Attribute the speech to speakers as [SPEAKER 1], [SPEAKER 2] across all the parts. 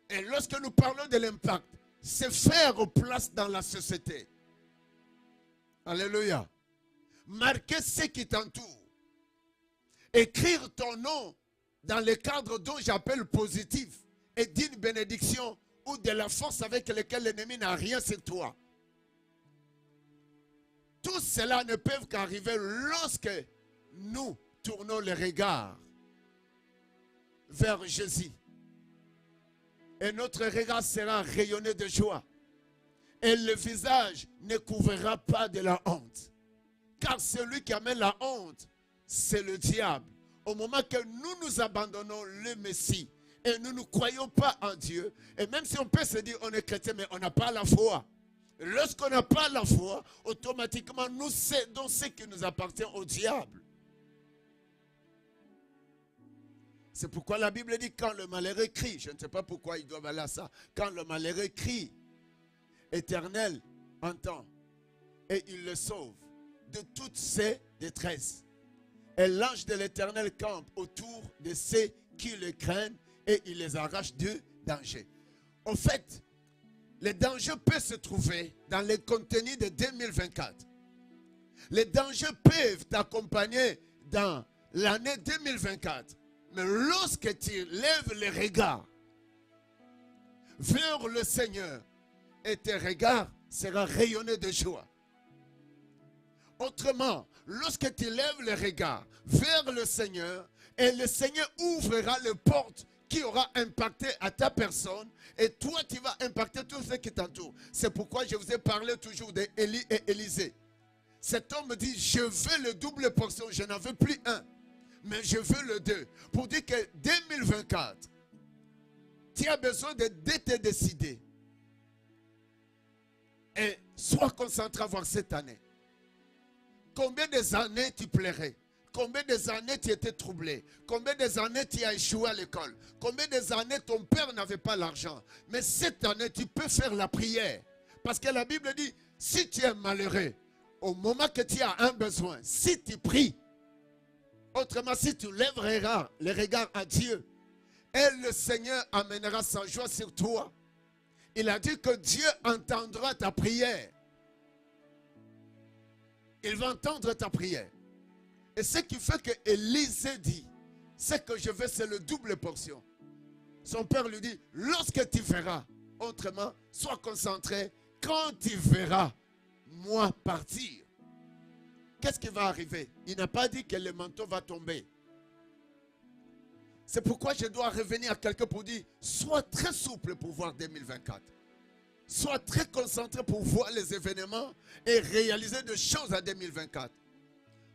[SPEAKER 1] Et lorsque nous parlons de l'impact, c'est faire place dans la société. Alléluia. Marquer ce qui t'entoure. Écrire ton nom dans le cadre dont j'appelle positif et d'une bénédiction ou de la force avec laquelle l'ennemi n'a rien sur toi. Tout cela ne peut qu'arriver lorsque nous tournons le regard vers Jésus. Et notre regard sera rayonné de joie. Et le visage ne couvrira pas de la honte. Car celui qui amène la honte, c'est le diable. Au moment que nous nous abandonnons le Messie et nous ne croyons pas en Dieu, et même si on peut se dire on est chrétien, mais on n'a pas la foi. Lorsqu'on n'a pas la foi, automatiquement nous cédons ce qui nous appartient au diable. C'est pourquoi la Bible dit quand le malheureux crie, je ne sais pas pourquoi ils doivent aller à ça, quand le malheureux crie, Éternel entend et il le sauve de toutes ses détresses. Et l'ange de l'Éternel campe autour de ceux qui le craignent et il les arrache du danger. En fait, les dangers peuvent se trouver dans les contenus de 2024. Les dangers peuvent t'accompagner dans l'année 2024. Mais lorsque tu lèves les regards vers le Seigneur, et tes regards seront rayonnés de joie. Autrement, lorsque tu lèves les regards vers le Seigneur, et le Seigneur ouvrira les portes qui aura impacté à ta personne, et toi tu vas impacter tout ce qui t'entoure. C'est pourquoi je vous ai parlé toujours d'Élie et Élisée. Cet homme dit, je veux le double portion, je n'en veux plus un, mais je veux le deux. Pour dire que 2024, tu as besoin de te décider. Et sois concentré à voir cette année. Combien des années tu plairais? Combien des années tu étais troublé? Combien des années tu as échoué à l'école? Combien des années ton père n'avait pas l'argent? Mais cette année, tu peux faire la prière. Parce que la Bible dit, si tu es malheureux, au moment que tu as un besoin, si tu pries, autrement si tu lèveras les regards à Dieu, et le Seigneur amènera sa joie sur toi. Il a dit que Dieu entendra ta prière. Il va entendre ta prière. Et ce qui fait que Élisée dit, ce que je veux, c'est le double portion. Son père lui dit, lorsque tu verras, autrement, sois concentré, quand tu verras moi partir, qu'est-ce qui va arriver? Il n'a pas dit que le manteau va tomber. C'est pourquoi je dois revenir à quelqu'un pour dire, sois très souple pour voir 2024. Sois très concentré pour voir les événements et réaliser des choses à 2024.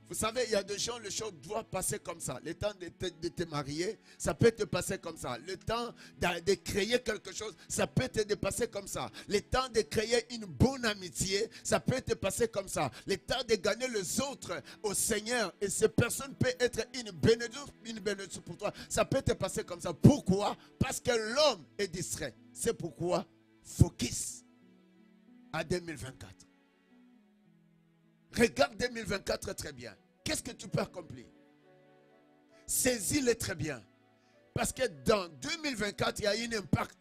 [SPEAKER 1] Vous savez, il y a des gens, les choses doivent passer comme ça. Le temps de te marier, ça peut te passer comme ça. Le temps de créer quelque chose, ça peut te passer comme ça. Le temps de créer une bonne amitié, ça peut te passer comme ça. Le temps de gagner les autres au Seigneur, et ces personnes peuvent être une bénédiction pour toi, ça peut te passer comme ça. Pourquoi? Parce que l'homme est distrait. C'est pourquoi, focus à 2024. Regarde 2024 très bien. Qu'est-ce que tu peux accomplir? Saisis-le très bien. Parce que dans 2024, il y a un impact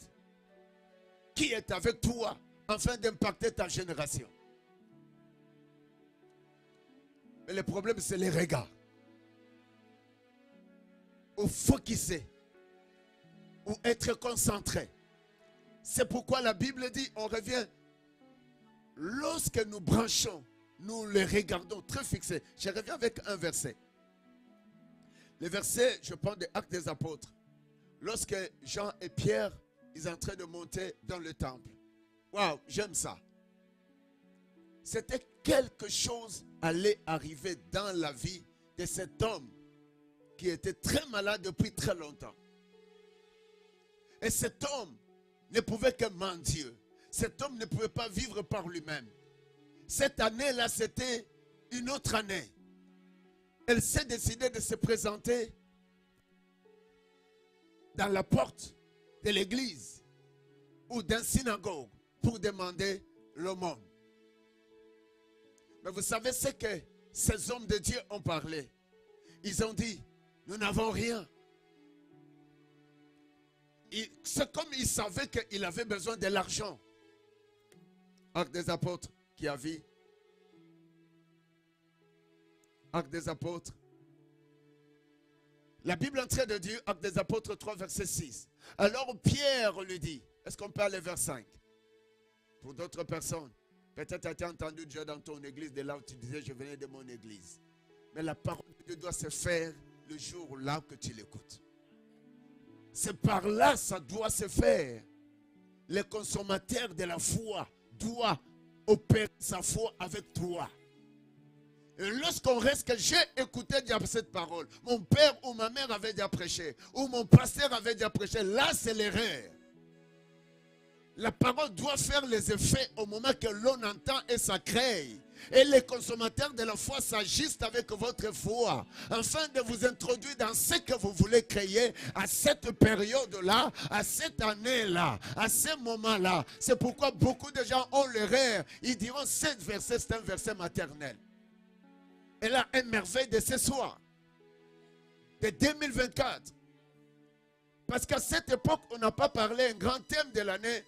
[SPEAKER 1] qui est avec toi afin d'impacter ta génération. Mais le problème, c'est les regards. Ou focuser. Ou être concentré. C'est pourquoi la Bible dit, on revient, lorsque nous branchons, nous les regardons très fixés. Je reviens avec un verset. Le verset, je prends des Actes des Apôtres. Lorsque Jean et Pierre, ils sont en train de monter dans le temple. Waouh, j'aime ça. C'était quelque chose allait arriver dans la vie de cet homme qui était très malade depuis très longtemps. Et cet homme ne pouvait que mendier. Cet homme ne pouvait pas vivre par lui-même. Cette année-là, c'était une autre année. Elle s'est décidée de se présenter dans la porte de l'église ou d'un synagogue pour demander l'aumône. Mais vous savez ce que ces hommes de Dieu ont parlé? Ils ont dit, nous n'avons rien. c'est comme il savait qu'il avait besoin de l'argent. Actes des apôtres qui a vu. Actes des apôtres. La Bible est en train de dire, Actes des apôtres 3, verset 6. Alors Pierre lui dit, est-ce qu'on peut aller vers 5? Pour d'autres personnes, peut-être tu as entendu Dieu dans ton église, de là où tu disais, je venais de mon église. Mais la parole de Dieu doit se faire le jour là que tu l'écoutes. C'est par là ça doit se faire. Le consommateur de la foi doit opérer sa foi avec toi. Et lorsqu'on reste que j'ai écouté déjà cette parole, mon père ou ma mère avait déjà prêché, ou mon pasteur avait déjà prêché, là c'est l'erreur. La parole doit faire les effets au moment que l'on entend et ça crée. Et les consommateurs de la foi s'agissent avec votre foi, afin de vous introduire dans ce que vous voulez créer à cette période-là, à cette année-là, à ce moment-là. C'est pourquoi beaucoup de gens ont l'erreur. Ils diront, ce verset, c'est un verset maternel. Et là, une merveille de ce soir, de 2024. Parce qu'à cette époque, on n'a pas parlé un grand thème de l'année,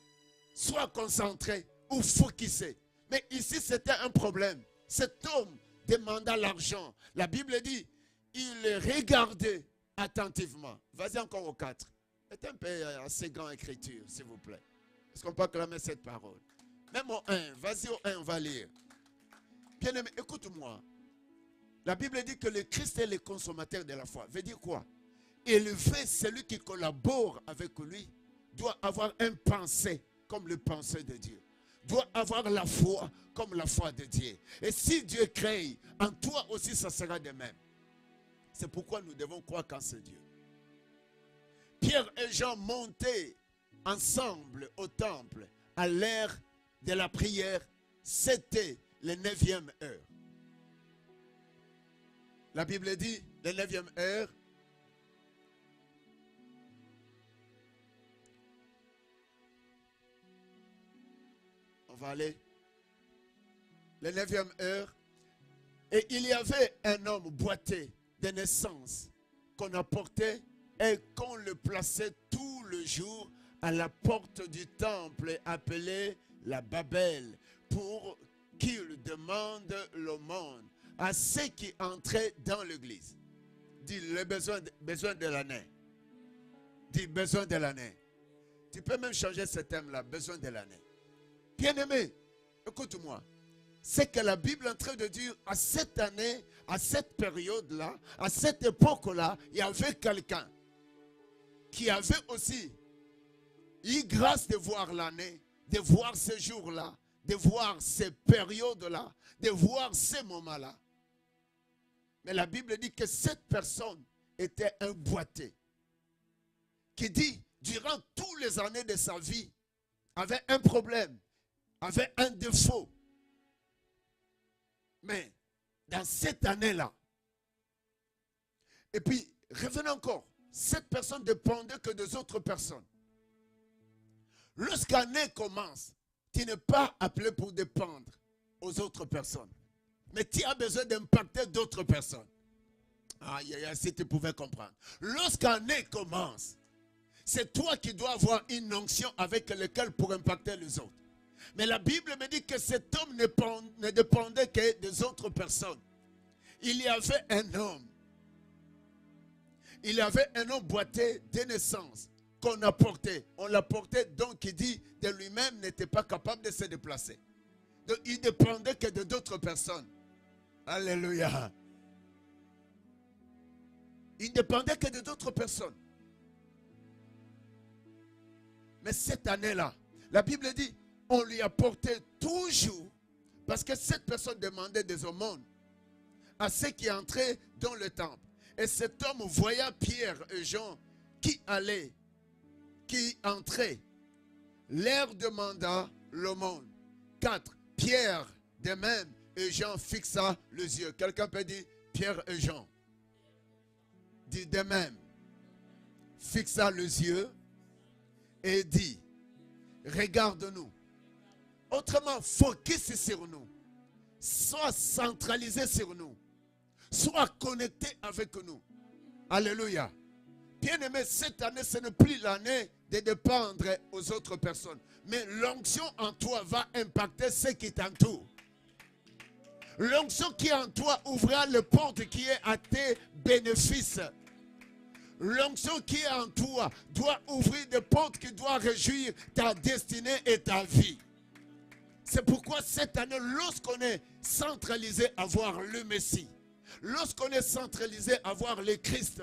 [SPEAKER 1] soit concentré ou focusé. Mais ici, c'était un problème. Cet homme demanda l'argent. La Bible dit, il regardait attentivement. Vas-y encore au 4. C'est un peu assez grand écriture, s'il vous plaît. Est-ce qu'on peut acclamer cette parole? Même au 1, vas-y au 1, on va lire. Bien-aimé, écoute-moi. La Bible dit que le Christ est le consommateur de la foi. Veut dire quoi? Élevé, celui qui collabore avec lui doit avoir un pensée comme le pensée de Dieu. Doit avoir la foi comme la foi de Dieu. Et si Dieu crée, en toi aussi ça sera de même. C'est pourquoi nous devons croire qu'en ce Dieu. Pierre et Jean montaient ensemble au temple à l'heure de la prière. C'était le 9e heure. La Bible dit, la 9e heure. On va aller. La 9e heure. Et il y avait un homme boité de naissance qu'on apportait et qu'on le plaçait tout le jour à la porte du temple appelée la Babel pour qu'il demande l'aumône à ceux qui entraient dans l'église. Dis le besoin de l'année. Dis besoin de l'année. Tu peux même changer ce thème-là, besoin de l'année. Bien-aimé, écoute-moi. C'est que la Bible est en train de dire, à cette année, à cette période-là, à cette époque-là, il y avait quelqu'un qui avait aussi eu grâce de voir l'année, de voir ce jour-là, de voir ces périodes-là, de voir ces moments-là. Mais la Bible dit que cette personne était un boité. Qui dit, durant toutes les années de sa vie, avait un problème, avait un défaut. Mais dans cette année-là, et puis revenons encore, cette personne ne dépendait que des autres personnes. Lorsqu'année commence, tu n'es pas appelé pour dépendre aux autres personnes. Mais tu as besoin d'impacter d'autres personnes. Si tu pouvais comprendre. Lorsqu'année commence, c'est toi qui dois avoir une onction avec laquelle pour impacter les autres. Mais la Bible me dit que cet homme ne dépendait que des autres personnes. Il y avait un homme. Il y avait un homme boité de naissance qu'on apportait. On l'apportait donc il dit de lui-même n'était pas capable de se déplacer. Donc il dépendait que de d'autres personnes. Alléluia. Il ne dépendait que de d'autres personnes. Mais cette année-là, la Bible dit, on lui apportait toujours, parce que cette personne demandait des aumônes à ceux qui entraient dans le temple. Et cet homme voyait Pierre et Jean qui allaient, qui entraient. Leur demanda l'aumône. 4. Pierre de même et Jean fixa les yeux. Quelqu'un peut dire Pierre et Jean. Dit de même. Fixa les yeux et dit, regarde-nous. Autrement, focus sur nous. Sois centralisé sur nous. Sois connecté avec nous. Alléluia. Bien-aimé, cette année, ce n'est plus l'année de dépendre aux autres personnes. Mais l'onction en toi va impacter ceux qui t'entourent. L'onction qui est en toi ouvrira les portes qui est à tes bénéfices. L'onction qui est en toi doit ouvrir des portes qui doivent réjouir ta destinée et ta vie. C'est pourquoi cette année, lorsqu'on est centralisé à voir le Messie, lorsqu'on est centralisé à voir le Christ,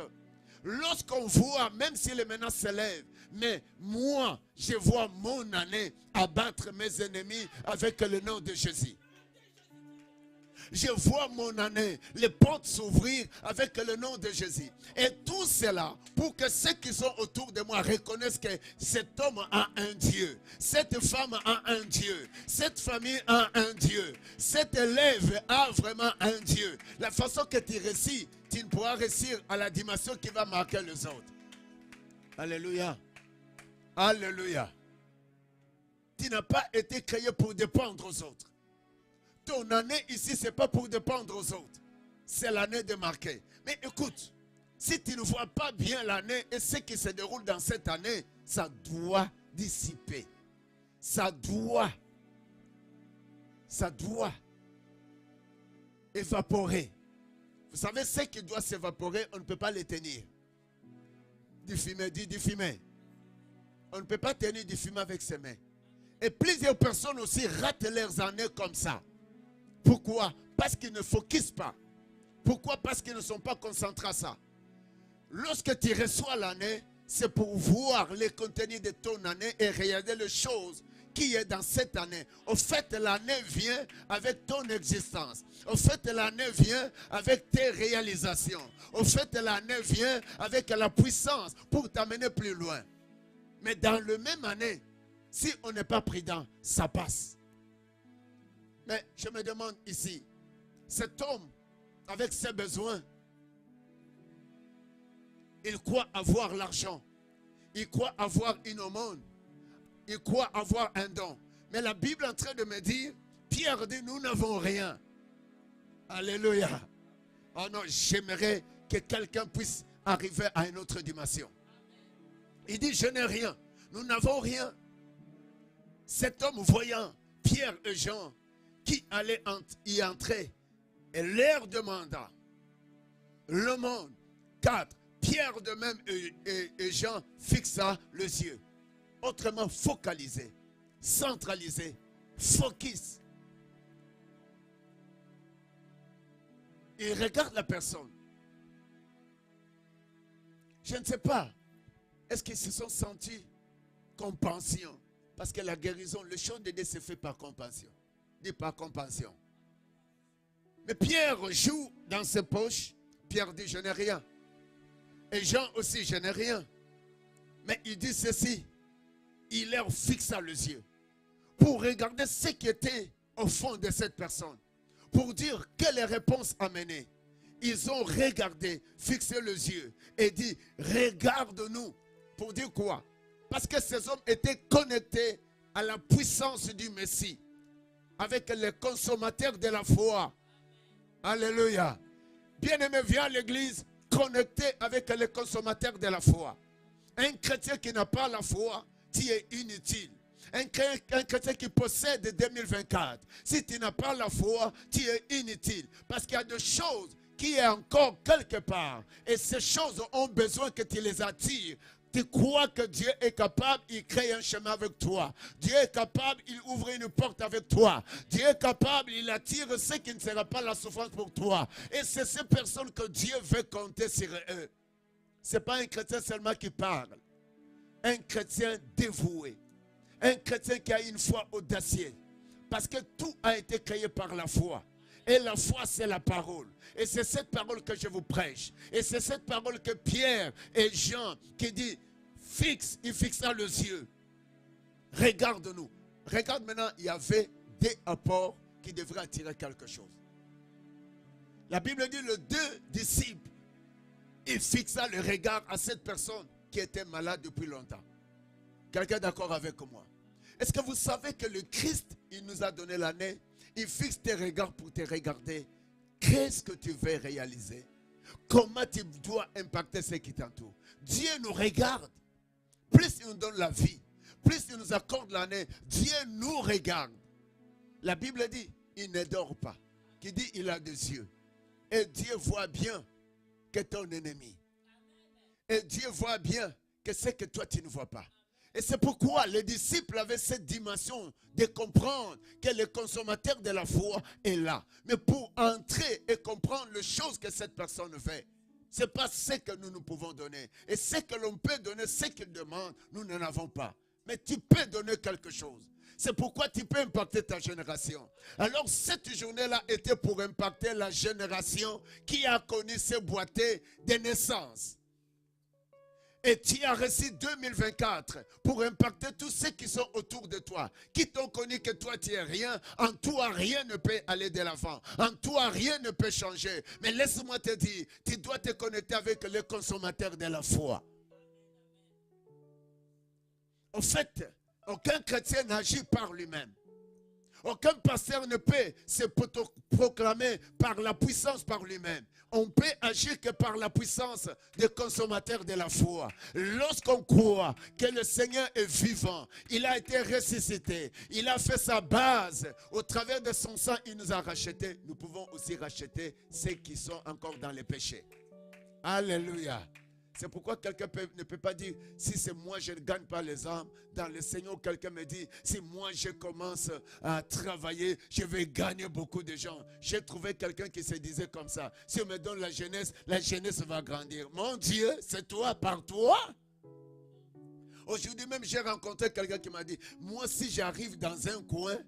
[SPEAKER 1] lorsqu'on voit, même si les menaces s'élèvent, mais moi, je vois mon année abattre mes ennemis avec le nom de Jésus. Je vois mon année, les portes s'ouvrir avec le nom de Jésus. Et tout cela pour que ceux qui sont autour de moi reconnaissent que cet homme a un Dieu. Cette femme a un Dieu. Cette famille a un Dieu. Cet élève a vraiment un Dieu. La façon que tu réussis, tu ne pourras réussir à la dimension qui va marquer les autres. Alléluia. Alléluia. Tu n'as pas été créé pour dépendre aux autres. Ton année ici, ce n'est pas pour dépendre aux autres. C'est l'année de marquer. Mais écoute, si tu ne vois pas bien l'année et ce qui se déroule dans cette année, ça doit dissiper. Ça doit évaporer. Vous savez, ce qui doit s'évaporer, on ne peut pas les tenir. Du fumet, du fumet. On ne peut pas tenir du fumet avec ses mains. Et plusieurs personnes aussi ratent leurs années comme ça. Pourquoi? Parce qu'ils ne focusent pas. Pourquoi? Parce qu'ils ne sont pas concentrés à ça. Lorsque tu reçois l'année, c'est pour voir les contenus de ton année et regarder les choses qui est dans cette année. Au fait, l'année vient avec ton existence. Au fait, l'année vient avec tes réalisations. Au fait, l'année vient avec la puissance pour t'amener plus loin. Mais dans le même année, si on n'est pas prudent, ça passe. Mais je me demande ici, cet homme, avec ses besoins, il croit avoir l'argent. Il croit avoir une aumône. Il croit avoir un don. Mais la Bible est en train de me dire, Pierre dit, nous n'avons rien. Alléluia. Oh non, j'aimerais que quelqu'un puisse arriver à une autre dimension. Il dit, je n'ai rien. Nous n'avons rien. Cet homme voyant Pierre et Jean qui allaient y entrer et leur demanda le monde. 4. Pierre de même et Jean fixa les yeux. Autrement focalisé, centralisé, focus. Il regarde la personne. Je ne sais pas. Est-ce qu'ils se sont sentis compassion? Parce que la guérison, le chose de Dieu se fait par compassion. Dit par compassion. Mais Pierre joue dans ses poches. Pierre dit, je n'ai rien. Et Jean aussi, je n'ai rien. Mais il dit ceci. Il leur fixa les yeux. Pour regarder ce qui était au fond de cette personne. Pour dire quelle réponse amener. Ils ont regardé, fixé les yeux. Et dit, regarde-nous. Pour dire quoi? Parce que ces hommes étaient connectés à la puissance du Messie. Avec les consommateurs de la foi. Alléluia. Bien-aimé, viens à l'église connecté avec les consommateurs de la foi. Un chrétien qui n'a pas la foi, tu es inutile. Un chrétien qui possède 2024, si tu n'as pas la foi, tu es inutile. Parce qu'il y a des choses qui sont encore quelque part. Et ces choses ont besoin que tu les attires. Tu crois que Dieu est capable, il crée un chemin avec toi. Dieu est capable, il ouvre une porte avec toi. Dieu est capable, il attire ce qui ne sera pas la souffrance pour toi. Et c'est ces personnes que Dieu veut compter sur eux. Ce n'est pas un chrétien seulement qui parle. Un chrétien dévoué. Un chrétien qui a une foi audacieuse. Parce que tout a été créé par la foi. Et la foi, c'est la parole. Et c'est cette parole que je vous prêche. Et c'est cette parole que Pierre et Jean qui dit, fixe, il fixa les yeux. Regarde-nous. Regarde maintenant, il y avait des apports qui devraient attirer quelque chose. La Bible dit, les deux disciples, il fixa le regard à cette personne qui était malade depuis longtemps. Quelqu'un est d'accord avec moi? Est-ce que vous savez que le Christ, il nous a donné l'année? Il fixe tes regards pour te regarder. Qu'est-ce que tu veux réaliser? comment tu dois impacter ceux qui t'entourent. Dieu nous regarde. Plus il nous donne la vie, plus il nous accorde l'année, Dieu nous regarde. La Bible dit, il ne dort pas. Qui dit, il a des yeux. Et Dieu voit bien que ton ennemi. Et Dieu voit bien que c'est que toi tu ne vois pas. Et c'est pourquoi les disciples avaient cette dimension de comprendre que le consommateur de la foi est là. Mais pour entrer et comprendre les choses que cette personne fait, ce n'est pas ce que nous pouvons donner. Et ce que l'on peut donner, ce qu'il demande, nous n'en avons pas. Mais tu peux donner quelque chose. C'est pourquoi tu peux impacter ta génération. Alors cette journée-là était pour impacter la génération qui a connu ces boîtiers de naissance. Et tu as reçu 2024 pour impacter tous ceux qui sont autour de toi, qui t'ont connu que toi tu es rien. En toi rien ne peut aller de l'avant. En toi rien ne peut changer. Mais laisse-moi te dire, tu dois te connecter avec le consommateur de la foi. En fait, aucun chrétien n'agit par lui-même. Aucun pasteur ne peut se proclamer par la puissance par lui-même. On peut agir que par la puissance des consommateurs de la foi. Lorsqu'on croit que le Seigneur est vivant, il a été ressuscité, il a fait sa base. Au travers de son sang, il nous a rachetés. Nous pouvons aussi racheter ceux qui sont encore dans les péchés. Alléluia. C'est pourquoi quelqu'un ne peut pas dire, si c'est moi je ne gagne pas les âmes, dans le Seigneur quelqu'un me dit, si moi je commence à travailler, je vais gagner beaucoup de gens. J'ai trouvé quelqu'un qui se disait comme ça, si on me donne la jeunesse va grandir. Mon Dieu, c'est toi par toi. Aujourd'hui même j'ai rencontré quelqu'un qui m'a dit, moi si j'arrive dans un coin,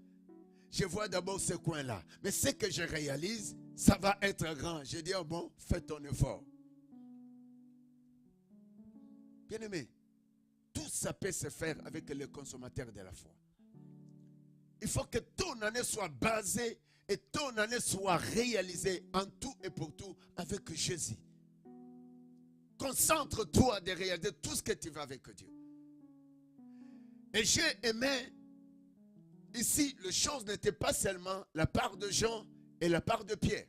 [SPEAKER 1] je vois d'abord ce coin-là. Mais ce que je réalise, ça va être grand. Je dis, oh bon, fais ton effort. Bien-aimé, tout ça peut se faire avec le consommateur de la foi. Il faut que ton année soit basée et ton année soit réalisée en tout et pour tout avec Jésus. Concentre-toi de réaliser tout ce que tu vas avec Dieu. Et j'ai aimé, ici, les choses n'étaient pas seulement la part de Jean et la part de Pierre.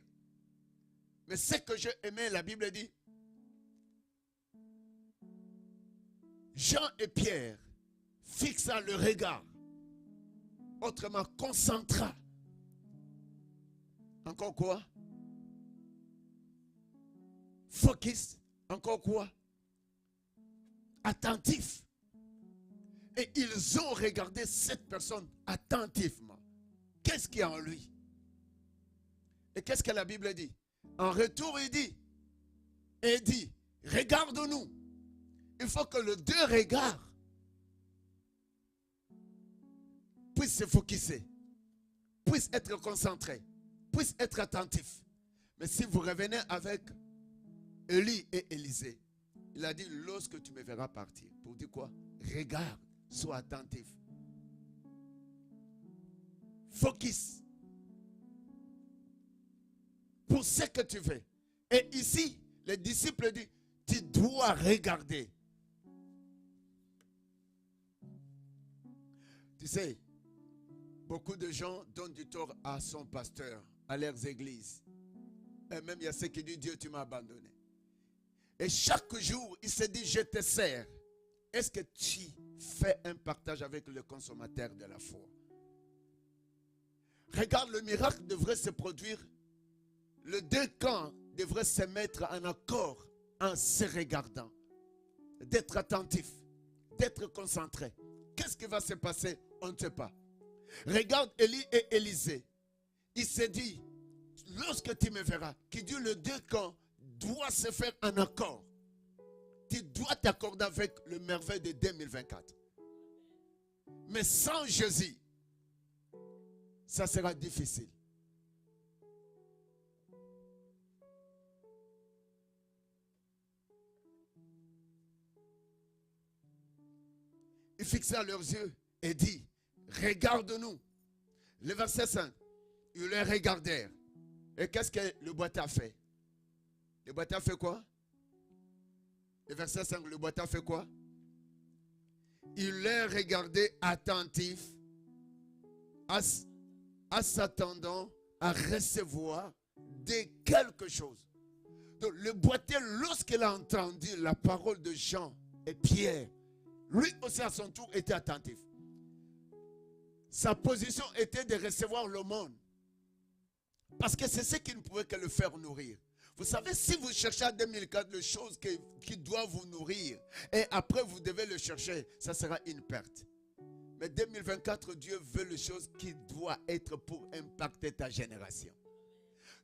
[SPEAKER 1] Mais ce que j'ai aimé, la Bible dit, Jean et Pierre fixa le regard, autrement concentra. Encore quoi? Focus. Encore quoi? Attentif. Et ils ont regardé cette personne attentivement. Qu'est-ce qu'il y a en lui? Et qu'est-ce que la Bible dit? En retour, il dit, regarde-nous. Il faut que les deux regards puissent se focuser, puissent être concentrés, puissent être attentifs. Mais si vous revenez avec Élie et Élisée, il a dit, lorsque tu me verras partir, pour dire quoi? Regarde, sois attentif. Focus. Pour ce que tu fais. Et ici, les disciples disent, tu dois regarder. Tu sais, beaucoup de gens donnent du tort à son pasteur, à leurs églises. Et même il y a ceux qui disent, Dieu, tu m'as abandonné. Et chaque jour, il se dit, je te sers. Est-ce que tu fais un partage avec le consommateur de la foi? Regarde, le miracle devrait se produire. Les deux camps devraient se mettre en accord en se regardant. D'être attentif, d'être concentré. Qu'est-ce qui va se passer? On ne sait pas. Regarde Élie et Élisée. Il s'est dit, lorsque tu me verras, qui dit le deux camps doit se faire en accord. Tu dois t'accorder avec le merveille de 2024. Mais sans Jésus, ça sera difficile. Ils fixèrent leurs yeux et dit, regarde-nous. Le verset 5, ils les regardèrent. Et qu'est-ce que le boiteux a fait? Le boiteux a fait quoi? Le verset 5, le boiteux a fait quoi? Il les regardait attentifs, à s'attendant à recevoir de quelque chose. Donc le boiteux, lorsqu'il a entendu la parole de Jean et Pierre, lui aussi à son tour était attentif. Sa position était de recevoir le monde. Parce que c'est ce qui ne pouvait que le faire nourrir. Vous savez, si vous cherchez en 2004 les choses qui doivent vous nourrir, et après vous devez le chercher, ça sera une perte. Mais 2024, Dieu veut les choses qui doivent être pour impacter ta génération.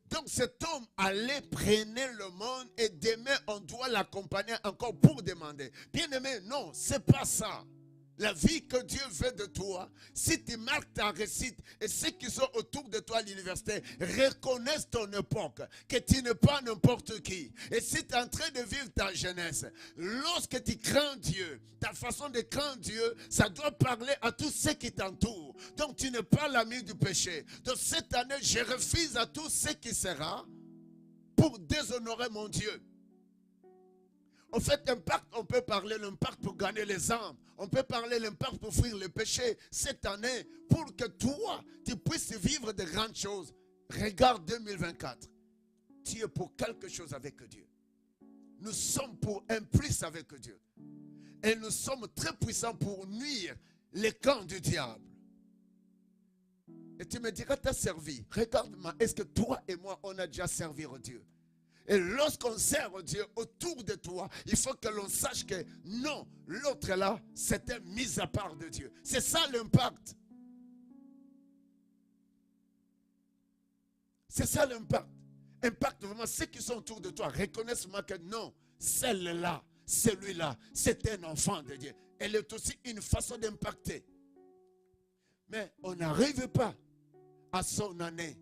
[SPEAKER 1] Donc cet homme allait prendre le monde et demain on doit l'accompagner encore pour demander. Bien aimé, non, c'est pas ça. La vie que Dieu veut de toi, si tu marques ta réussite et ceux qui sont autour de toi à l'université reconnaissent ton époque, que tu n'es pas n'importe qui. Et si tu es en train de vivre ta jeunesse, lorsque tu crains Dieu, ta façon de craindre Dieu, ça doit parler à tous ceux qui t'entourent. Donc tu n'es pas l'ami du péché. Donc cette année, je refuse à tout ce qui sera pour déshonorer mon Dieu. En fait, l'impact, on peut parler l'impact pour gagner les âmes. On peut parler l'impact pour fuir le péché. Cette année, pour que toi, tu puisses vivre de grandes choses. Regarde 2024. Tu es pour quelque chose avec Dieu. Nous sommes pour un plus avec Dieu. Et nous sommes très puissants pour nuire les camps du diable. Et tu me diras, tu as servi. Regarde-moi, est-ce que toi et moi, on a déjà servi Dieu? Et lorsqu'on sert Dieu autour de toi, il faut que l'on sache que non, l'autre là, c'était mis à part de Dieu. C'est ça l'impact. C'est ça l'impact. Impact vraiment ceux qui sont autour de toi. Reconnaissent-moi que non, celle-là, celui-là, c'est un enfant de Dieu. Elle est aussi une façon d'impacter. Mais on n'arrive pas à son année.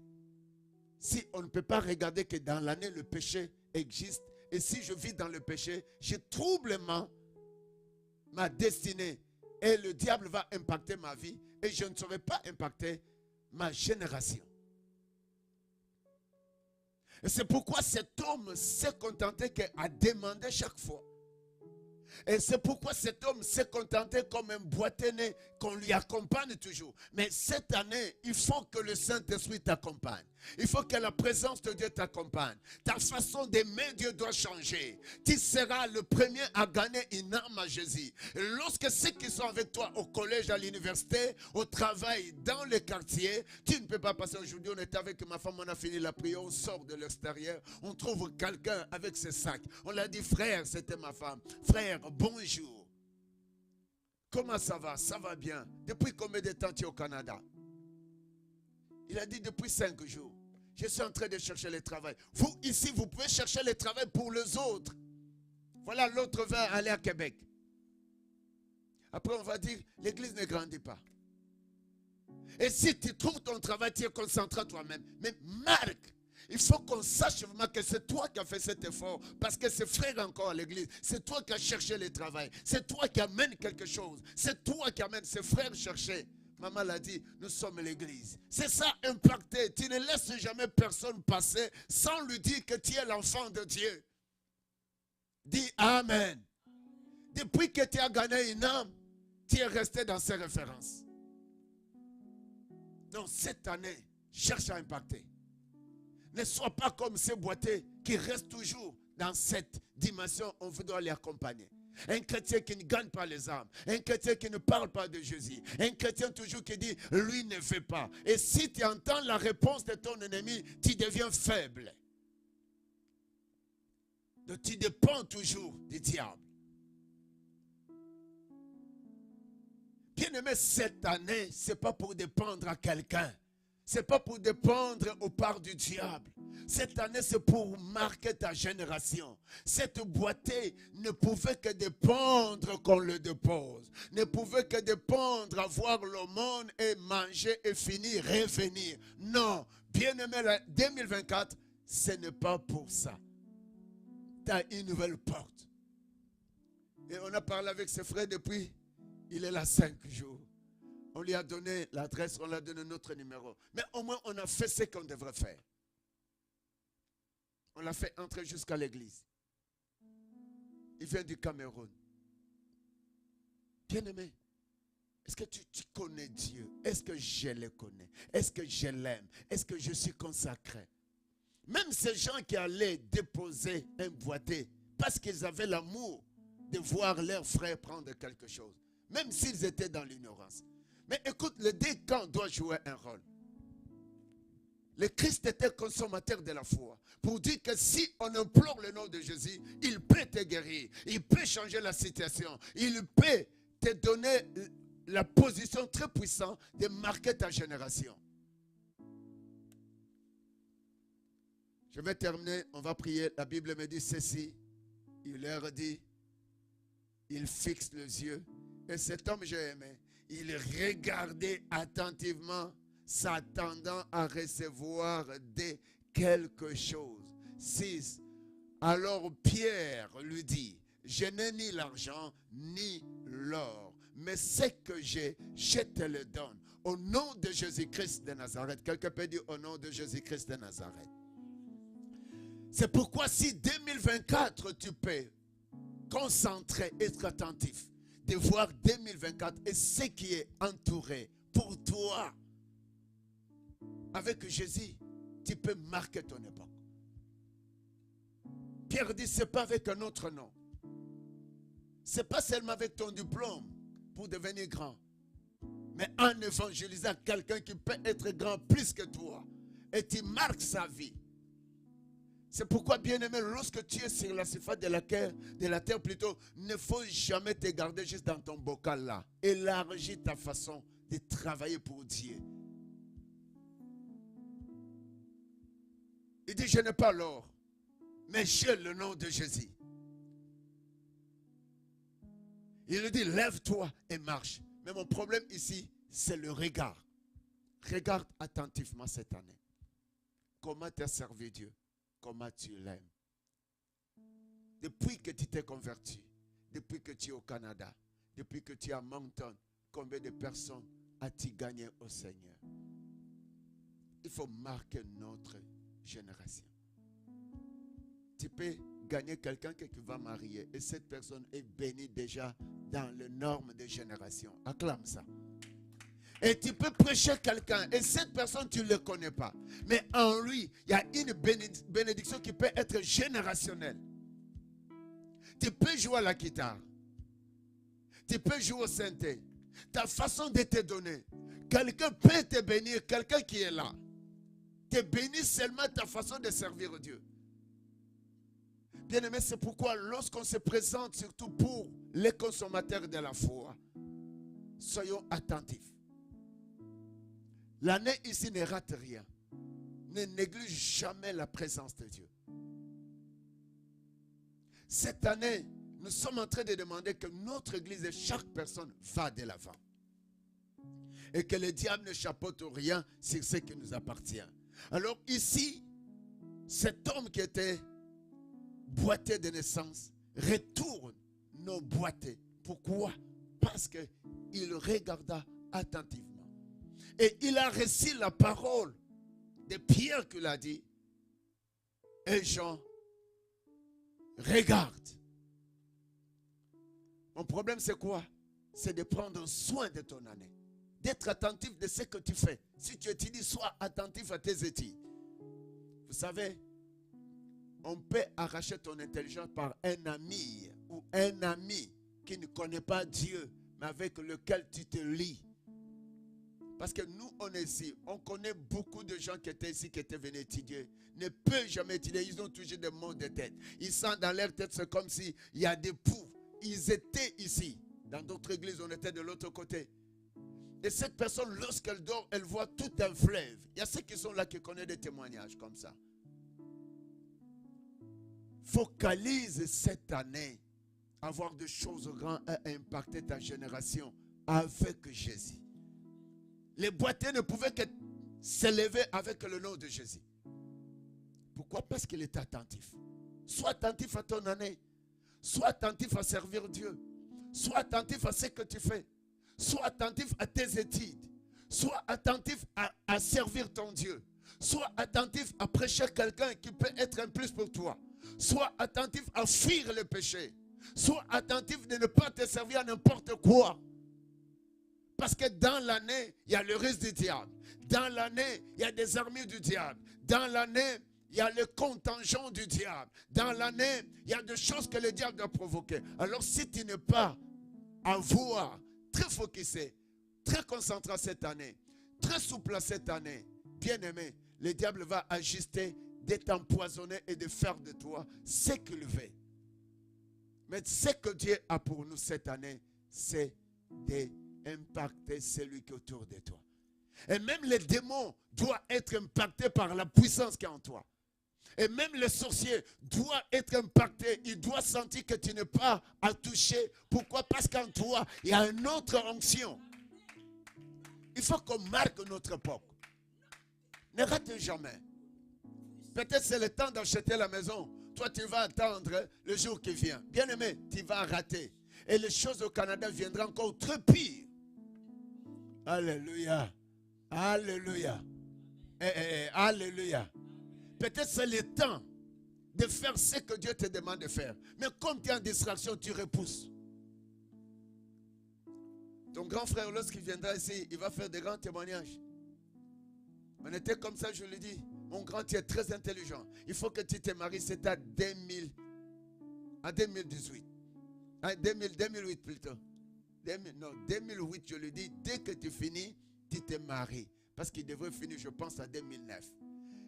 [SPEAKER 1] Si on ne peut pas regarder que dans l'année, le péché existe. Et si je vis dans le péché, je trouble ma destinée. Et le diable va impacter ma vie. Et je ne saurais pas impacter ma génération. Et c'est pourquoi cet homme s'est contenté qu'à demander chaque fois. Et c'est pourquoi cet homme s'est contenté comme un boiteux qu'on lui accompagne toujours. Mais cette année, il faut que le Saint-Esprit t'accompagne. Il faut que la présence de Dieu t'accompagne. Ta façon d'aimer Dieu doit changer. Tu seras le premier à gagner une âme à Jésus. Et lorsque ceux qui sont avec toi au collège, à l'université, au travail, dans les quartiers, tu ne peux pas passer. Aujourd'hui, on était avec ma femme, on a fini la prière, on sort de l'extérieur, on trouve quelqu'un avec ses sacs. On l'a dit, frère, c'était ma femme. Frère, bonjour. Comment ça va? Ça va bien. Depuis combien de temps tu es au Canada? Il a dit depuis 5 jours. Je suis en train de chercher le travail. Vous, ici, vous pouvez chercher le travail pour les autres. Voilà, l'autre va aller à Québec. Après, on va dire, l'église ne grandit pas. Et si tu trouves ton travail, tu es concentré toi-même. Mais marque, il faut qu'on sache vraiment que c'est toi qui as fait cet effort. Parce que c'est frère encore à l'église. C'est toi qui as cherché le travail. C'est toi qui amène quelque chose. C'est toi qui amène ses frères chercher. Maman l'a dit, nous sommes l'église. C'est ça, impacter. Tu ne laisses jamais personne passer sans lui dire que tu es l'enfant de Dieu. Dis Amen. Depuis que tu as gagné une âme, tu es resté dans ces références. Donc cette année, cherche à impacter. Ne sois pas comme ces boiteux qui restent toujours dans cette dimension. On doit les accompagner. Un chrétien qui ne gagne pas les âmes. Un chrétien qui ne parle pas de Jésus. Un chrétien toujours qui dit, lui ne fait pas. Et si tu entends la réponse de ton ennemi, tu deviens faible. Donc tu dépends toujours du diable. Bien aimé, cette année, ce n'est pas pour dépendre à quelqu'un. Ce n'est pas pour dépendre aux parts du diable. Cette année, c'est pour marquer ta génération. Cette boîtier ne pouvait que dépendre qu'on le dépose. Ne pouvait que dépendre à voir le monde et manger et finir, revenir. Non, bien aimé, 2024, ce n'est pas pour ça. Tu as une nouvelle porte. Et on a parlé avec ses frères depuis, il est là 5 jours. On lui a donné l'adresse, on lui a donné notre numéro. Mais au moins, on a fait ce qu'on devrait faire. On l'a fait entrer jusqu'à l'église. Il vient du Cameroun. Bien-aimé, est-ce que tu connais Dieu? Est-ce que je le connais? Est-ce que je l'aime? Est-ce que je suis consacré? Même ces gens qui allaient déposer un boîtier parce qu'ils avaient l'amour de voir leurs frères prendre quelque chose, même s'ils étaient dans l'ignorance. Mais écoute, le décant doit jouer un rôle. Le Christ était consommateur de la foi pour dire que si on implore le nom de Jésus, il peut te guérir, il peut changer la situation, il peut te donner la position très puissante de marquer ta génération. Je vais terminer, on va prier. La Bible me dit ceci. Il leur dit, il fixe les yeux. Et cet homme, j'ai aimé, il regardait attentivement, s'attendant à recevoir quelque chose. 6. Alors Pierre lui dit, je n'ai ni l'argent ni l'or, mais ce que j'ai, je te le donne. Au nom de Jésus-Christ de Nazareth. Quelqu'un peut dire au nom de Jésus-Christ de Nazareth. C'est pourquoi si 2024 tu peux concentrer, être attentif, de voir 2024 et ce qui est entouré pour toi. Avec Jésus, tu peux marquer ton époque. Pierre dit, ce n'est pas avec un autre nom. Ce n'est pas seulement avec ton diplôme pour devenir grand. Mais en évangélisant quelqu'un qui peut être grand plus que toi. Et tu marques sa vie. C'est pourquoi, bien-aimé, lorsque tu es sur la surface de la terre plutôt, ne faut jamais te garder juste dans ton bocal là. Élargis ta façon de travailler pour Dieu. Il dit, je n'ai pas l'or, mais j'ai le nom de Jésus. Il lui dit, lève-toi et marche. Mais mon problème ici, c'est le regard. Regarde attentivement cette année. Comment tu as servi Dieu? Comment tu l'aimes? Depuis que tu t'es converti, depuis que tu es au Canada, depuis que tu es à Moncton, combien de personnes as-tu gagné au Seigneur? Il faut marquer notre génération. Tu peux gagner quelqu'un que tu vas marier et cette personne est bénie déjà dans les normes de génération. Acclame ça. Et tu peux prêcher quelqu'un et cette personne tu ne le connais pas. Mais en lui, il y a une bénédiction qui peut être générationnelle. Tu peux jouer à la guitare. Tu peux jouer au synthé. Ta façon de te donner. Quelqu'un peut te bénir, quelqu'un qui est là. Te bénit seulement ta façon de servir Dieu. Bien-aimé, c'est pourquoi lorsqu'on se présente surtout pour les consommateurs de la foi, soyons attentifs. L'année ici ne rate rien. Ne néglige jamais la présence de Dieu. Cette année, nous sommes en train de demander que notre église et chaque personne va de l'avant. Et que le diable ne chapeaute rien sur ce qui nous appartient. Alors ici, cet homme qui était boîtier de naissance retourne nos boîtiers. Pourquoi? Parce qu'il regarda attentivement. Et il a reçu la parole de Pierre qui l'a dit. Et Jean, regarde. Mon problème c'est quoi? C'est de prendre soin de ton année. D'être attentif de ce que tu fais. Si tu étudies, sois attentif à tes études. Vous savez, on peut arracher ton intelligence par un ami ou un ami qui ne connaît pas Dieu, mais avec lequel tu te lis. Parce que nous, on est ici. On connaît beaucoup de gens qui étaient ici, qui étaient venus étudier. Ne peuvent jamais étudier. Ils ont toujours des maux de tête. Ils sentent dans leur tête, c'est comme s'il y a des poux. Ils étaient ici. Dans d'autres églises, on était de l'autre côté. Et cette personne, lorsqu'elle dort, elle voit tout un fleuve. Il y a ceux qui sont là qui connaissent des témoignages comme ça. Focalise cette année à voir des choses grandes à impacter ta génération avec Jésus. Les boîtiers ne pouvaient que s'élever avec le nom de Jésus. Pourquoi? Parce qu'il est attentif. Sois attentif à ton année. Sois attentif à servir Dieu. Sois attentif à ce que tu fais. Sois attentif à tes études. Sois attentif à servir ton Dieu. Sois attentif à prêcher quelqu'un qui peut être un plus pour toi. Sois attentif à fuir le péché. Sois attentif de ne pas te servir à n'importe quoi. Parce que dans l'année, il y a le risque du diable. Dans l'année, il y a des armées du diable. Dans l'année, il y a le contingent du diable. Dans l'année, il y a des choses que le diable doit provoquer. Alors si tu n'es pas à voir, très focusé, très concentré cette année, très souple cette année, bien aimé, le diable va ajuster d'être empoisonné et de faire de toi ce qu'il veut. Mais ce que Dieu a pour nous cette année, c'est d'impacter celui qui est autour de toi. Et même les démons doivent être impactés par la puissance qui est en toi. Et même les sorciers doivent être impactés. Ils doivent sentir que tu n'es pas à toucher. Pourquoi? Parce qu'en toi, il y a une autre onction. Il faut qu'on marque notre époque. Ne rate jamais. Peut-être c'est le temps d'acheter la maison. Toi, tu vas attendre le jour qui vient. Bien aimé, tu vas rater. Et les choses au Canada viendront encore très pires. Alléluia. Alléluia. Alléluia. Peut-être c'est le temps de faire ce que Dieu te demande de faire. Mais comme tu es en distraction, tu repousses. Ton grand frère, lorsqu'il viendra ici, il va faire des grands témoignages. On était comme ça, je le dis. Mon grand, tu es très intelligent. Il faut que tu te maries, c'est à 2018. À 2008 plutôt. 2008, je le dis, dès que tu finis, tu te maries. Parce qu'il devrait finir, je pense, à 2009.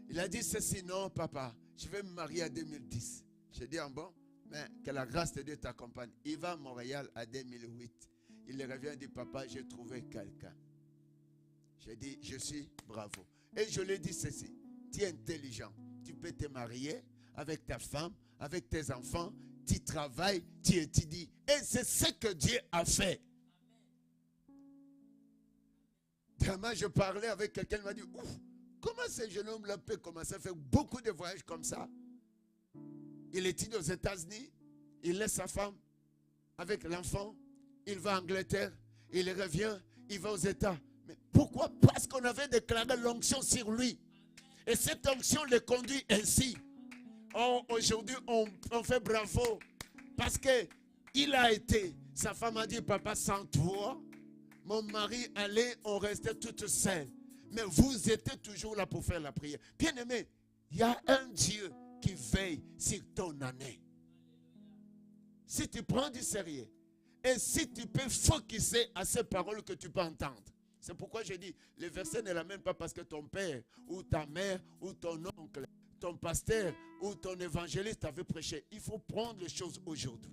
[SPEAKER 1] Il a dit ceci, non, papa, je vais me marier à 2010. J'ai dit, bon, mais que la grâce de Dieu t'accompagne. Il va à Montréal à 2008. Il revient et dit, papa, j'ai trouvé quelqu'un. J'ai dit, je suis bravo. Et je lui ai dit ceci, tu es intelligent. Tu peux te marier avec ta femme, avec tes enfants, tu travailles, tu étudies. Et c'est ce que Dieu a fait. Demain, je parlais avec quelqu'un, il m'a dit, ouf, comment ce jeune homme-là peut commencer à faire beaucoup de voyages comme ça? Il étudie aux États-Unis, il laisse sa femme avec l'enfant, il va en Angleterre, il revient, il va aux États. Mais pourquoi? Parce qu'on avait déclaré l'onction sur lui. Et cette onction le conduit ainsi. Oh, aujourd'hui, on fait bravo. Parce qu'il a été, sa femme a dit, papa, sans toi, mon mari allait, on restait toutes seules. Mais vous étiez toujours là pour faire la prière. Bien aimé, il y a un Dieu qui veille sur ton année. Si tu prends du sérieux, et si tu peux focuser à ces paroles que tu peux entendre. C'est pourquoi je dis, le verset ne l'amène pas parce que ton père, ou ta mère, ou ton oncle, ton pasteur, ou ton évangéliste avait prêché. Il faut prendre les choses aujourd'hui.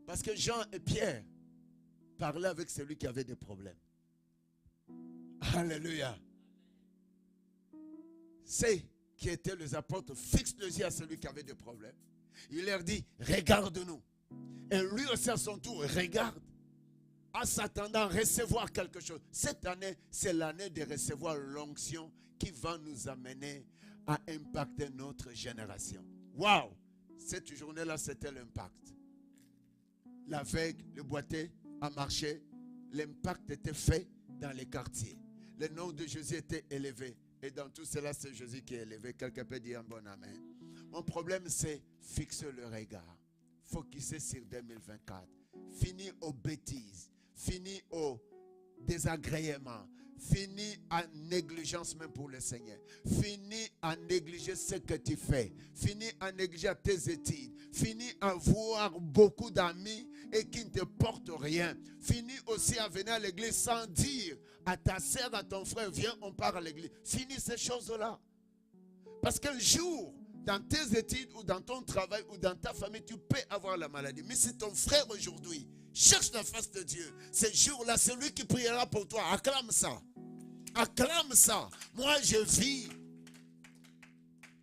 [SPEAKER 1] Parce que Jean et Pierre parlaient avec celui qui avait des problèmes. Alléluia. C'est qui étaient les apôtres, fixent les yeux à celui qui avait des problèmes. Il leur dit, regarde-nous. Et lui aussi à son tour, regarde. En s'attendant à recevoir quelque chose. Cette année, c'est l'année de recevoir l'onction qui va nous amener à impacter notre génération. Waouh! Cette journée-là, c'était l'impact. L'aveugle, le boiteux a marché. L'impact était fait dans les quartiers. Le nom de Jésus était élevé. Et dans tout cela, c'est Jésus qui est élevé. Quelqu'un peut dire un bon amen. Mon problème, c'est fixer le regard. Focuser sur 2024. Fini aux bêtises. Fini au désagrément. Fini en négligence même pour le Seigneur. Fini à négliger ce que tu fais. Fini à négliger tes études. Fini à voir beaucoup d'amis et qui ne te portent rien. Fini aussi à venir à l'église sans dire à ta sœur, à ton frère, viens, on part à l'église. Fini ces choses-là. Parce qu'un jour, dans tes études ou dans ton travail ou dans ta famille, tu peux avoir la maladie. Mais si ton frère aujourd'hui cherche la face de Dieu, ce jour-là, c'est lui qui priera pour toi. Acclame ça. Acclame ça. Moi, je vis.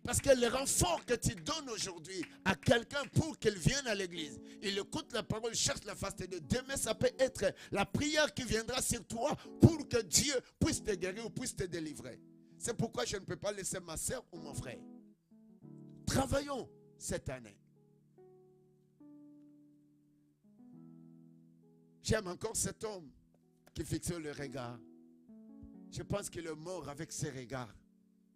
[SPEAKER 1] Parce que le renfort que tu donnes aujourd'hui à quelqu'un pour qu'il vienne à l'église, il écoute la parole, il cherche la face de Dieu. Demain, ça peut être la prière qui viendra sur toi pour que Dieu puisse te guérir ou puisse te délivrer. C'est pourquoi je ne peux pas laisser ma soeur ou mon frère. Travaillons cette année. J'aime encore cet homme qui fixe le regard. Je pense qu'il est mort avec ses regards.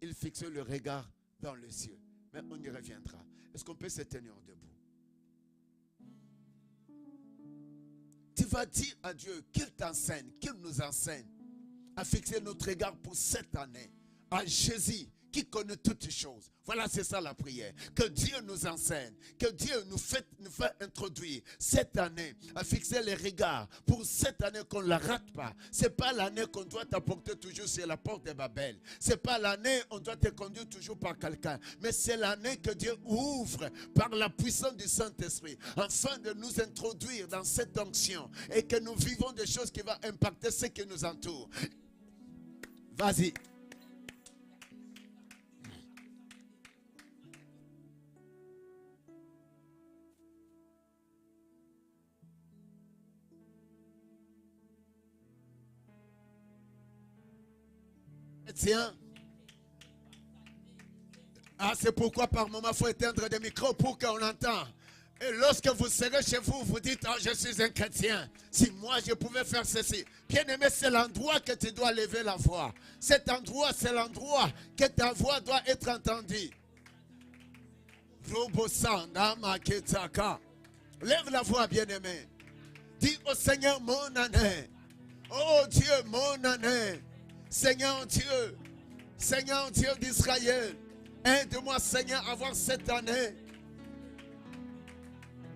[SPEAKER 1] Il fixe le regard dans le ciel. Mais on y reviendra. Est-ce qu'on peut se tenir debout? Tu vas dire à Dieu qu'il t'enseigne, qu'il nous enseigne à fixer notre regard pour cette année. à Jésus qui connaît toutes choses. Voilà, c'est ça la prière. Que Dieu nous enseigne, que Dieu nous fait introduire cette année, à fixer les regards pour cette année qu'on ne la rate pas. Ce n'est pas l'année qu'on doit t'apporter toujours sur la porte de Babel. Ce n'est pas l'année où on doit te conduire toujours par quelqu'un. Mais c'est l'année que Dieu ouvre par la puissance du Saint-Esprit afin de nous introduire dans cette onction et que nous vivons des choses qui vont impacter ce qui nous entoure. Vas-y. Tiens. Ah, c'est pourquoi par moment il faut éteindre des micros pour qu'on entende. Et lorsque vous serez chez vous, vous dites, oh, je suis un chrétien. Si moi je pouvais faire ceci. Bien aimé, c'est l'endroit que tu dois lever la voix. Cet endroit, c'est l'endroit que ta voix doit être entendue. Lève la voix, bien aimé. Dis au Seigneur, mon année. Oh Dieu, mon année. Seigneur Dieu d'Israël, aide-moi Seigneur à avoir cette année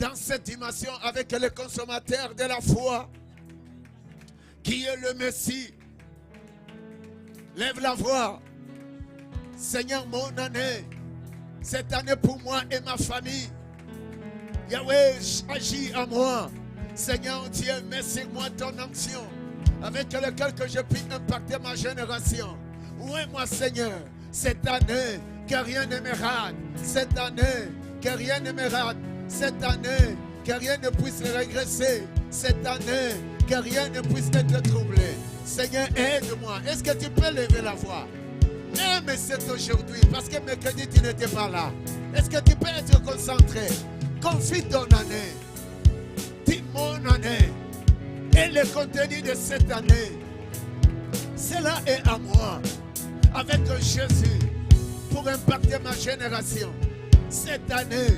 [SPEAKER 1] dans cette dimension avec le consommateur de la foi qui est le Messie. Lève la voix. Seigneur, mon année, cette année pour moi et ma famille. Yahweh, agis à moi. Seigneur Dieu, mets-moi ton onction avec lequel que je puisse impacter ma génération. Oui, moi Seigneur, cette année, que rien ne me rate. Cette année, que rien ne me rate. Cette année, que rien ne puisse régresser. Cette année, que rien ne puisse être troublé. Seigneur, aide-moi. Est-ce que tu peux lever la voix? Non, mais c'est aujourd'hui, parce que mercredi, tu n'étais pas là. Est-ce que tu peux être concentré? Confie ton année. Dis mon année. Et le contenu de cette année, cela est à moi, avec Jésus, pour impacter ma génération. Cette année,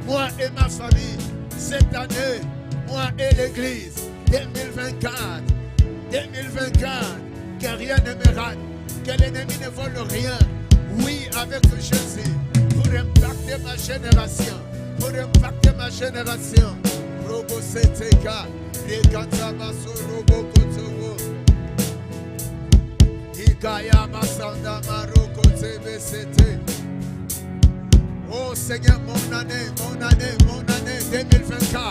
[SPEAKER 1] moi et ma famille. Cette année, moi et l'Église. 2024, que rien ne me rate, que l'ennemi ne vole rien. Oui, avec Jésus, pour impacter ma génération. Pour impacter ma génération. Robo Seteka, Rekatamaso Robo Kotobo, Ikaya Masanda Maroko Tebe Sete. Oh Seigneur, mon année 2024.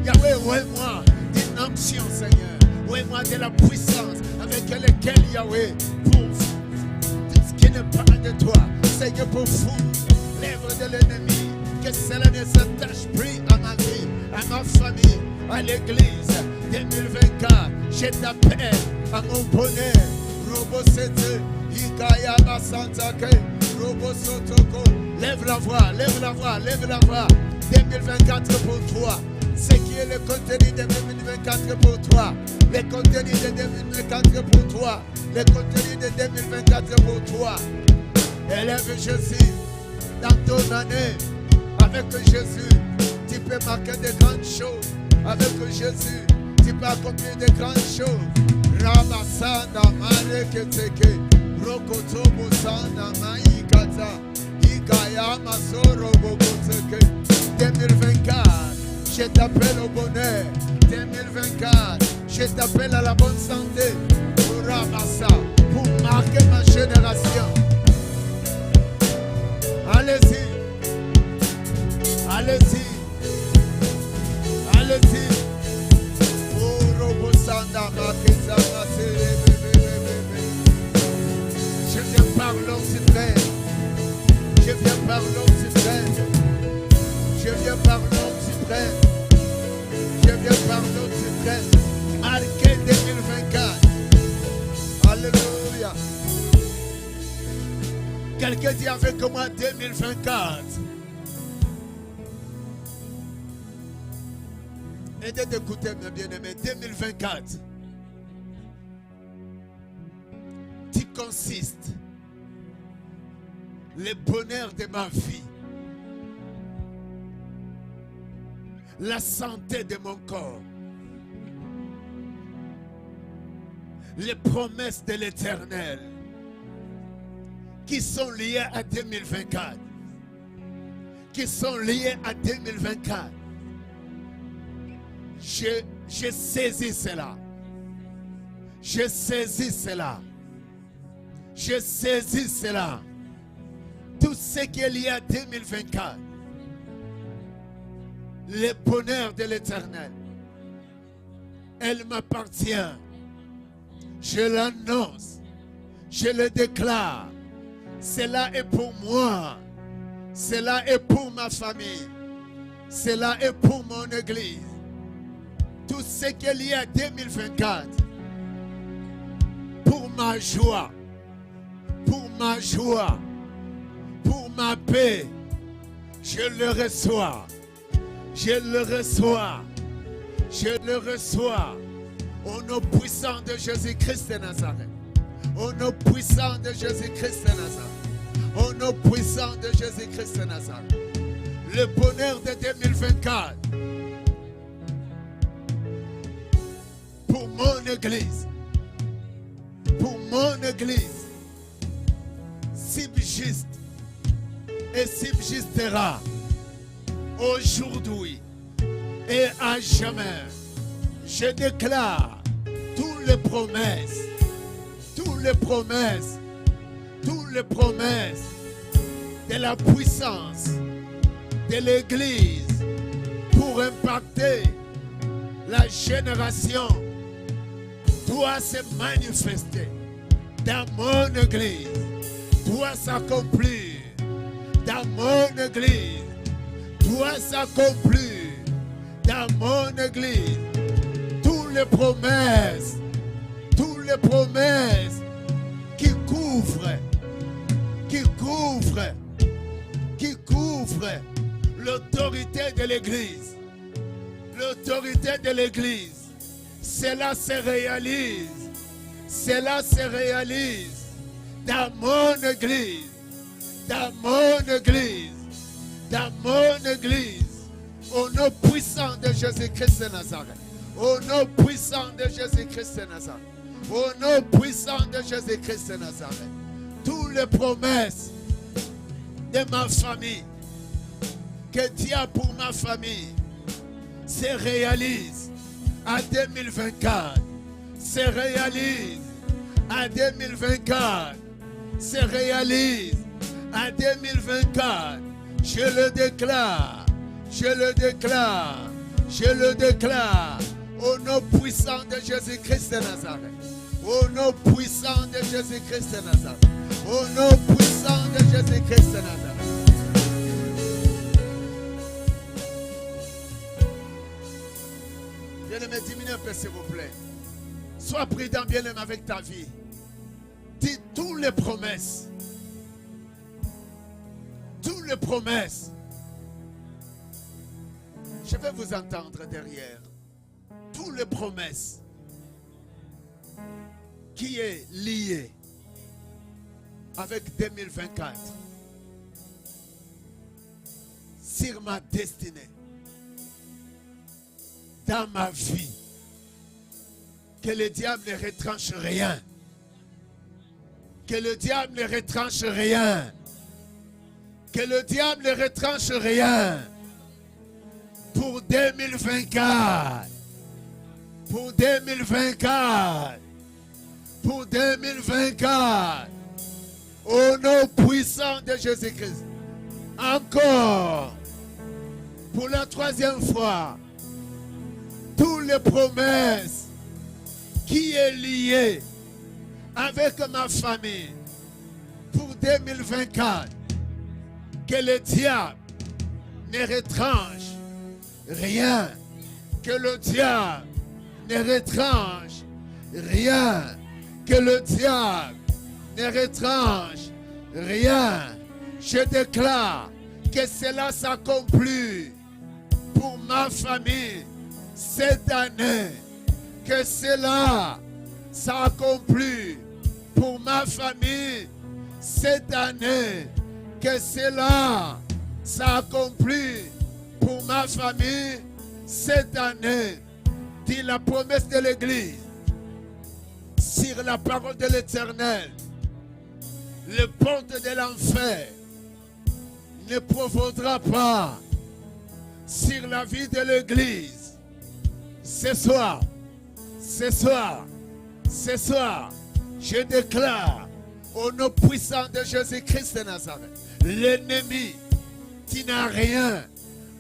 [SPEAKER 1] Yahweh, oué-moi d'une onction, Seigneur. Oué-moi de la puissance avec laquelle, Yahweh, pour tout ce qui n'est pas de toi, Seigneur, pour foutre l'œuvre de l'ennemi. Que cela ne s'attache plus à ma vie, à ma famille, à l'église. 2024, je t'appelle à mon bonheur. Robo Sete, Ikaya Basantake, Robo Sotoko. Lève la voix, lève la voix, lève la voix. 2024 pour toi. Ce qui est le contenu de 2024 pour toi. Le contenu de 2024 pour toi. Le contenu de 2024 pour toi. Élève Jésus dans ton année. Avec Jésus, tu peux marquer de grandes choses. Avec Jésus, tu peux accomplir de grandes choses. Ramasanda Mareketeke, Rokotobo Sanda Maikata, Ikaya Masoro Bokoteke. 2024, je t'appelle au bonheur. 2024, je t'appelle à la bonne santé. Pour Ramassa, pour marquer ma génération. Allez-y. Allez-y. Allez-y. Oh, Robosanda, Makeza, je viens par l'homme suprême. Je viens par l'homme suprême. Je viens par l'homme suprême. Je viens par l'homme suprême. Marqué 2024. Alléluia. Quelqu'un dit avec moi 2024. Aidez d'écouter mes bien-aimés. 2024 qui consiste le bonheur de ma vie, la santé de mon corps, les promesses de l'Éternel qui sont liées à 2024. Qui sont liées à 2024. Je saisis cela. Je saisis cela. Je saisis cela. Tout ce qui est lié à 2024. Le bonheur de l'Éternel. Elle m'appartient. Je l'annonce. Je le déclare. Cela est pour moi. Cela est pour ma famille. Cela est pour mon église. Tout ce qui est lié à 2024. Pour ma joie. Pour ma joie. Pour ma paix. Je le reçois. Je le reçois. Je le reçois. Au nom puissant de Jésus-Christ de Nazareth. Au nom puissant de Jésus-Christ de Nazareth. Au nom puissant de Jésus-Christ de Nazareth. Le bonheur de 2024. Pour mon église. Pour mon église. Subsiste. Et subsistera. Aujourd'hui. Et à jamais. Je déclare toutes les promesses. Toutes les promesses. Toutes les promesses de la puissance de l'Église pour impacter la génération doit se manifester dans mon Église, doit s'accomplir dans mon Église, doit s'accomplir dans mon Église. Toutes les promesses qui couvrent l'autorité de l'Église. L'autorité de l'Église. Cela se réalise. Cela se réalise dans mon Église. Dans mon Église. Dans mon Église. Au nom puissant de Jésus-Christ de Nazareth. Au nom puissant de Jésus-Christ de Nazareth. Au nom puissant de Jésus-Christ de Nazareth. Toutes les promesses de ma famille que Dieu a pour ma famille se réalisent à 2024. Se réalise à 2024. Se réalise à 2024. Je le déclare. Je le déclare. Je le déclare. Au nom puissant de Jésus-Christ de Nazareth. Au nom puissant de Jésus-Christ de Nazareth. Au nom puissant de Jésus-Christ de Nazareth. Bien-aimé, diminue un peu s'il vous plaît. Sois prudent, bien-aimé, avec ta vie. Dis toutes les promesses. Toutes les promesses. Je vais vous entendre derrière. Toutes les promesses qui est liée avec 2024 sur ma destinée, dans ma vie, que le diable ne retranche rien, que le diable ne retranche rien, que le diable ne retranche rien pour 2024, pour 2024, pour 2024, au nom puissant de Jésus-Christ. Encore, pour la troisième fois, toutes les promesses qui est liées avec ma famille pour 2024, que le diable ne retranche rien, que le diable ne retranche rien, que le diable ne retranche rien. Je déclare que cela s'accomplit pour ma famille cette année, que cela s'accomplit pour ma famille cette année, que cela s'accomplit pour ma famille cette année. Dit la promesse de l'Église sur la parole de l'Éternel. Le porte de l'enfer ne profondra pas sur la vie de l'Église. Ce soir, je déclare au nom puissant de Jésus-Christ de Nazareth, l'ennemi qui n'a rien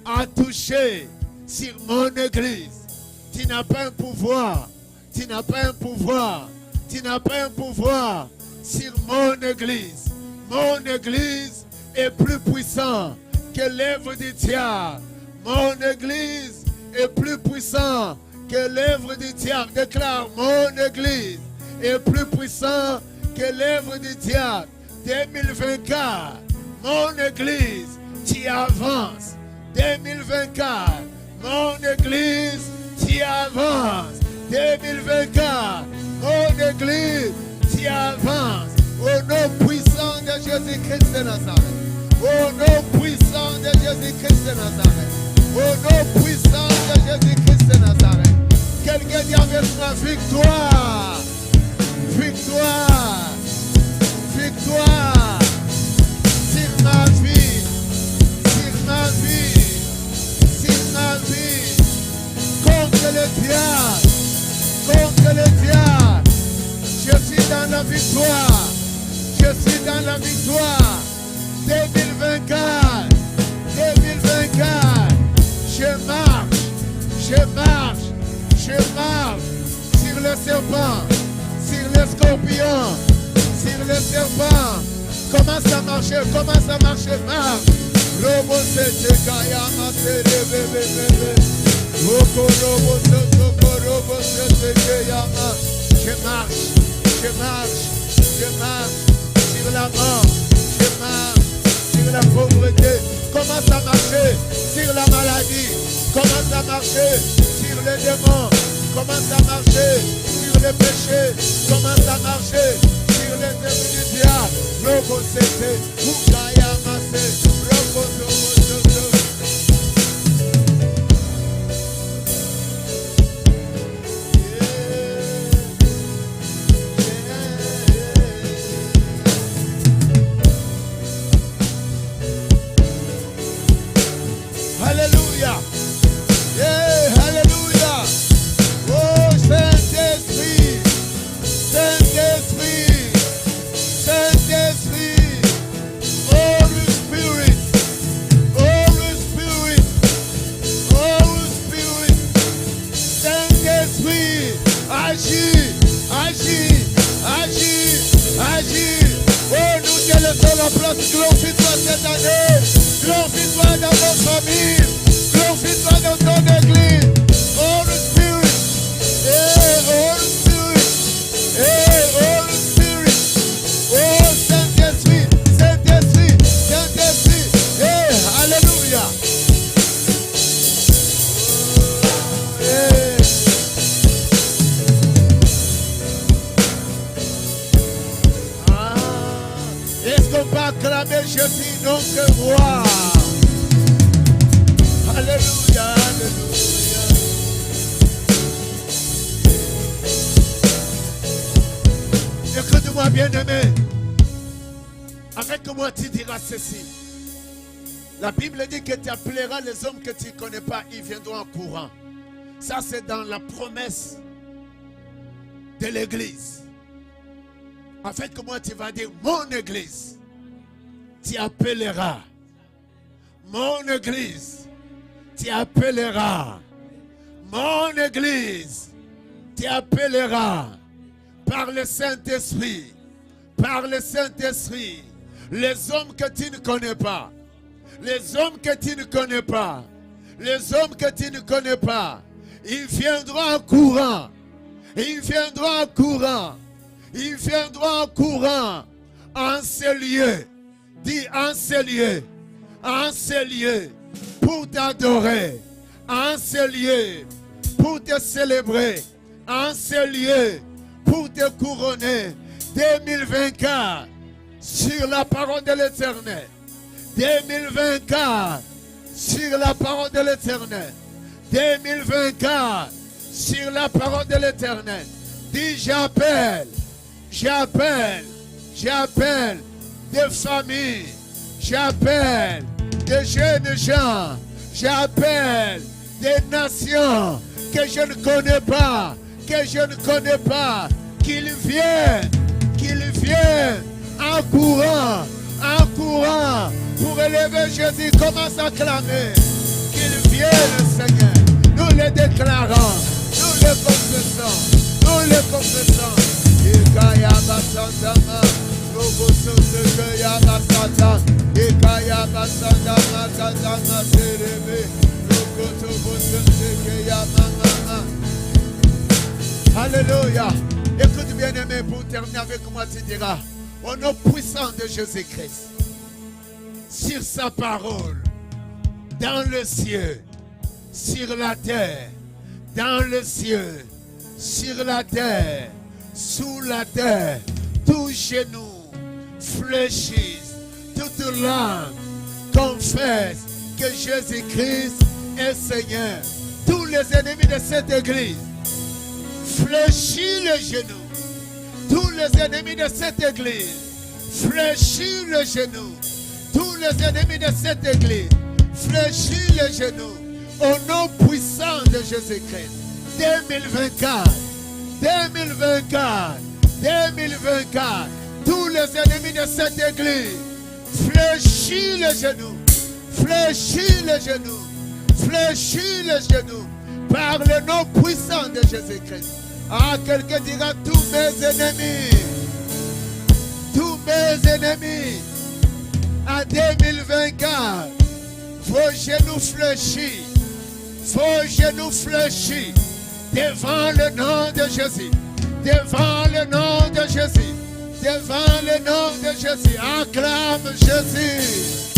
[SPEAKER 1] à toucher sur mon Église. Tu n'as pas un pouvoir, tu n'as pas un pouvoir, tu n'as pas un pouvoir sur mon Église. Mon Église est plus puissante que l'œuvre du diable. Mon Église est plus puissante que l'œuvre du diable. Déclare, mon Église est plus puissante que l'œuvre du diable. 2024, mon Église, tu avances. 2024, mon Église, tu avances. 2024, mon Église, tu avances. Au nom puissant de Jésus-Christ de Nazareth. Au nom puissant de Jésus-Christ de Nazareth. Au nom puissant de Jésus-Christ de Nazareth. Quelqu'un dit avec moi, victoire. Victoire. Victoire. Sur ma vie. Sur ma vie. Sur ma vie. Contre le diable. Contre le diable. Je suis dans la victoire. Je suis dans la victoire. 2024. 2024. Je marche sur le serpent, sur le scorpion, sur le serpent. Commence à marcher, marche. Robo sete kayama sede bebe. Roko robo soto robo sete kayama. Je marche sur la mort. Je marche sur la pauvreté. Commence à marcher sur la maladie. Commence à marcher sur les démons. Commence à marcher sur les péchés. Commence à marcher sur les ennemis du diable. Robo sete, Ukaya Mase, Robo Soto. Alléluia. Yeah, alléluia. Oh, Saint-Esprit. Holy Spirit. Saint-Esprit. Agis. Oh, nous te laissons la place. Glorifie-toi cette année. Glorifie-toi dans notre famille. Glorifie-toi dans ton église. Holy Spirit. Holy Spirit. Oh, Saint-Esprit. Alléluia. Est-ce qu'on peut acclamer Jésus, notre roi? Alléluia. Écoute-moi, bien-aimé. Avec moi, tu diras ceci. La Bible dit que tu appelleras les hommes que tu ne connais pas, ils viendront en courant. Ça, c'est dans la promesse de l'église. Avec moi, tu vas dire, mon église, tu appelleras. Mon église, tu appelleras. Mon église, tu appelleras par le Saint-Esprit. Par le Saint-Esprit. Les hommes que tu ne connais pas. Les hommes que tu ne connais pas. Les hommes que tu ne connais pas. Ils viendront en courant. Ils viendront en courant. Ils viendront en courant en ces lieux. Dis en ces lieux. En ces lieux. Pour t'adorer. En ces lieux. Pour te célébrer. En ces lieux. Pour te couronner. 2024. Sur la parole de l'Éternel. 2024. Sur la parole de l'Éternel. 2024. Sur la parole de l'Éternel. Dis, j'appelle des familles, j'appelle des jeunes gens, j'appelle des nations que je ne connais pas, qu'ils viennent en courant, pour élever Jésus. Commence à clamer qu'ils viennent, Seigneur. Nous les déclarons, nous les confessons. Alléluia. Écoute bien aimé, pour terminer avec moi, tu diras, au nom puissant de Jésus-Christ, sur sa parole, dans le ciel, sur la terre, dans le ciel, sur la terre, sous la terre, tout genou fléchisse, toute langue confesse que Jésus-Christ est Seigneur. Tous les ennemis de cette église, fléchis le genou. Tous les ennemis de cette église, fléchis le genou. Tous les ennemis de cette église, fléchis le genou. Au nom puissant de Jésus-Christ. 2024, tous les ennemis de cette église, fléchis le genou, par le nom puissant de Jésus-Christ. Ah, quelqu'un dira, tous mes ennemis, à 2024, vos genoux fléchis, devant le nom de Jésus, acclame Jésus.